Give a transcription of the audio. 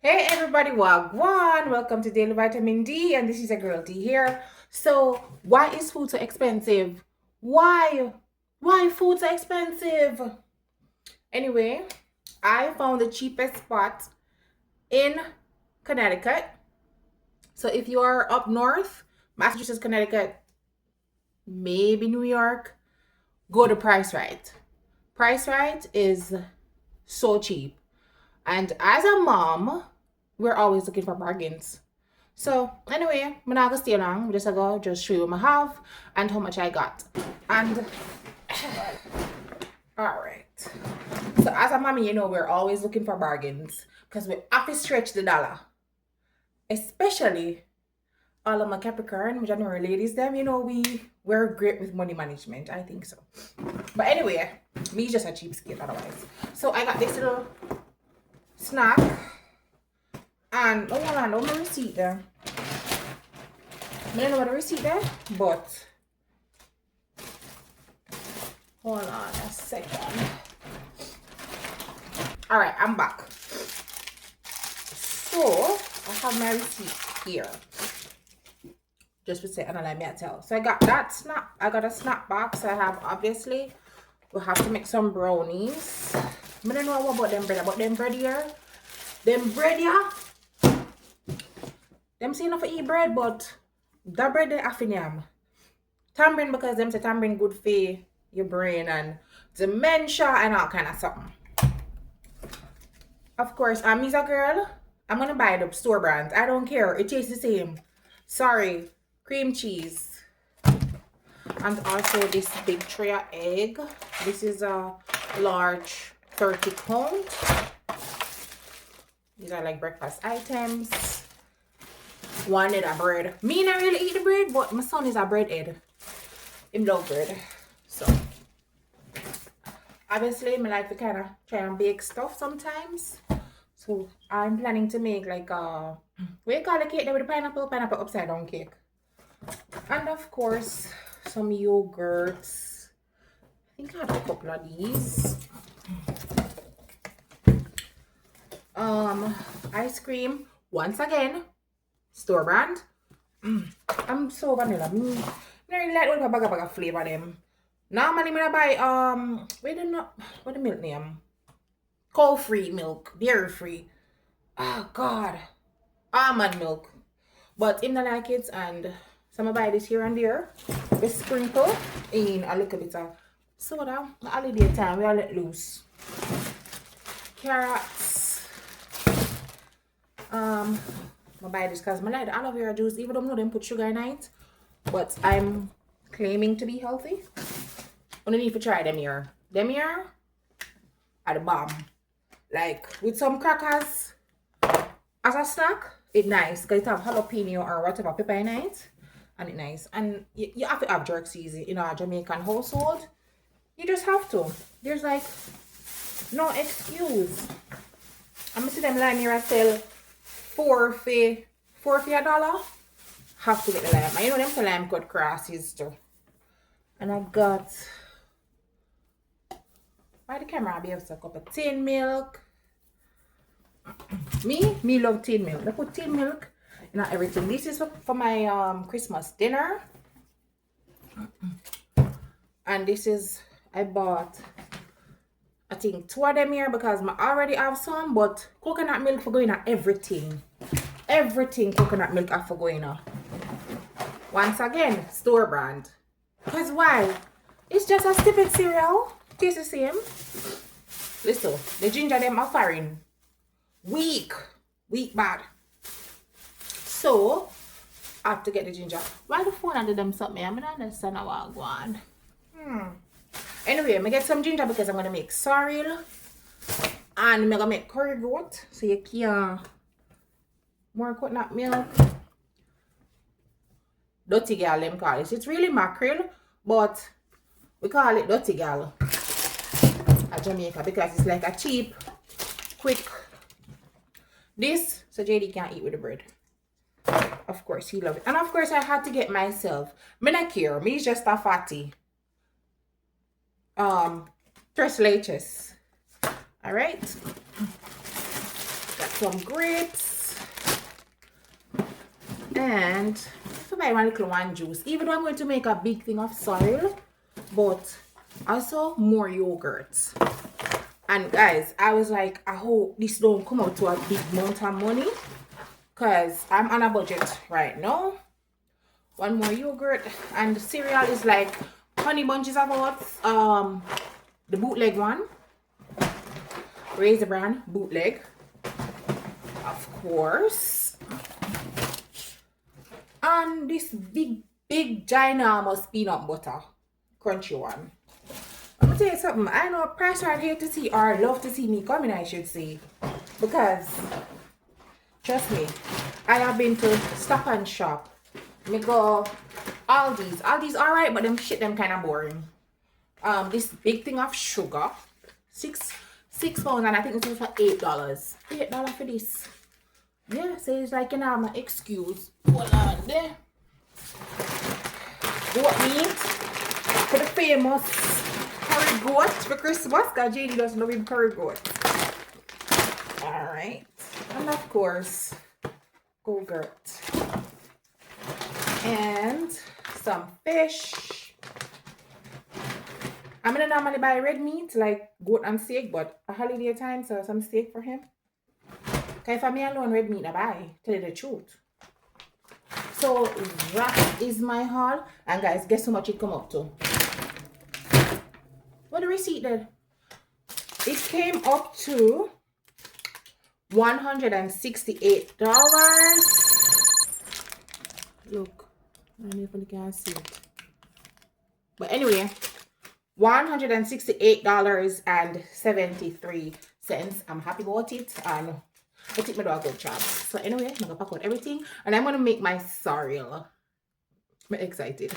Hey everybody, wagwan! Welcome to Daily Vitamin D, and this is a girl D here. So, why is food so expensive? Why? Why food so expensive? Anyway, I found the cheapest spot in Connecticut. So if you are up north, Massachusetts, Connecticut, maybe New York, go to Price Right. Price Right is so cheap. And as a mom, we're always looking for bargains. So anyway, I'm not gonna stay long. I'm just gonna just show you what I have and how much I got. And all right. So as a mommy, we're always looking for bargains because we have to stretch the dollar. Especially all of my Capricorn, my January ladies, them, we're great with money management. I think so. But anyway, me just a cheapskate otherwise. So I got this little snack and oh hold on, no receipt there. I don't know what the receipt there, but hold on a second. All right, I'm back. So I have my receipt here. Just to say, and let me tell. So I got that snap. I got a snack box. I have obviously. We'll have to make some brownies. I don't know about them bread, but them bread here. Them bread here. Them say enough to eat bread, but that bread they have in them. Tamarind because them say tamarind good for your brain and dementia and all kind of something. Of course, I'm a girl. I'm gonna buy the store brand. I don't care. It tastes the same. Sorry. Cream cheese. And also this big tray of egg. This is a large 30 count. These are like breakfast items. One head of bread. Me not really eat the bread, but my son is a bread head. Him love bread. So obviously I like to kind of try and bake stuff sometimes. So I'm planning to make like a what you call the cake there with the pineapple upside down cake. And of course some yogurts. I think I have a couple of these. Ice cream once again, store brand. I'm so vanilla. I really like all the bag of flavor them. Normally I buy what the milk name? Cow free milk, dairy free. Oh god. Almond milk. But him not like it, and some I buy this here and there. We sprinkle in a little bit of soda. The holiday time we all let loose. Carrots. I buy this because I like the aloe vera juice, even though I know them put sugar in it. But I'm claiming to be healthy. I need to try them here. Them here are the bomb. Like with some crackers as a snack, it's nice because it have jalapeno or whatever pepper in it. And it's nice. And you have to have jerk season in a Jamaican household. You just have to. There's like no excuse. I'm gonna see them lime here I sell four for $1. Have to get the lime. And you know them lime cut crosses too. And I got by the camera I'll be able to a cup of tin milk. Me love tin milk. I put tin milk in everything. This is for my Christmas dinner. And this is I bought I think 2 of them here because I already have some, but coconut milk for going on everything. Everything coconut milk have for going on. Once again, store brand. Because why? It's just a stupid cereal. Tastes the same. Listen, the ginger them are foreign. Weak bad. So I have to get the ginger. Why the phone under them something? I don't understand how I go on. Anyway, I'm gonna get some ginger because I'm gonna make sorrel and I'm gonna make curry goat. So you can more coconut milk. Dirty gal them call it. It's really mackerel, but we call it dirty gal at Jamaica because it's like a cheap, quick. This so JD can't eat with the bread. Of course he loves it. And of course I had to get myself. Me not care. Me just a fatty. Tres leches. Alright. Got some grapes, and if I buy one little one juice, even though I'm going to make a big thing of sorrel, but also more yogurt. And guys, I was like, I hope this don't come out to a big amount of money, because I'm on a budget right now. One more yogurt, and the cereal is like Honey Bunches of Oats, the bootleg one, Razor brand bootleg, of course, and this big ginormous peanut butter crunchy one. I'm gonna tell you something, I know price right here to see, or love to see me coming, I should say, because trust me, I have been to Stop and Shop. Me go Aldi's alright, but them shit them kind of boring. This big thing of sugar, six pounds, and I think this was for $8. $8 for this. Yeah, so it's like, you know, my excuse. Hold on there. Goat meat for the famous curry goat for Christmas, because JD doesn't love him curry goat. Alright, and of course, yogurt and some fish. I'm gonna normally buy red meat like goat and steak, but a holiday time, so some steak for him. Okay, if I'm me alone, red meat I buy, tell you the truth. So that is my haul, and guys, guess how much it come up to? What the receipt did? It came up to $168. Look, I don't know if you can see it, but anyway, $168.73. I'm happy about it, and I think I do a good job. So anyway, I'm gonna pack out everything, and I'm gonna make my sorrel. I'm excited.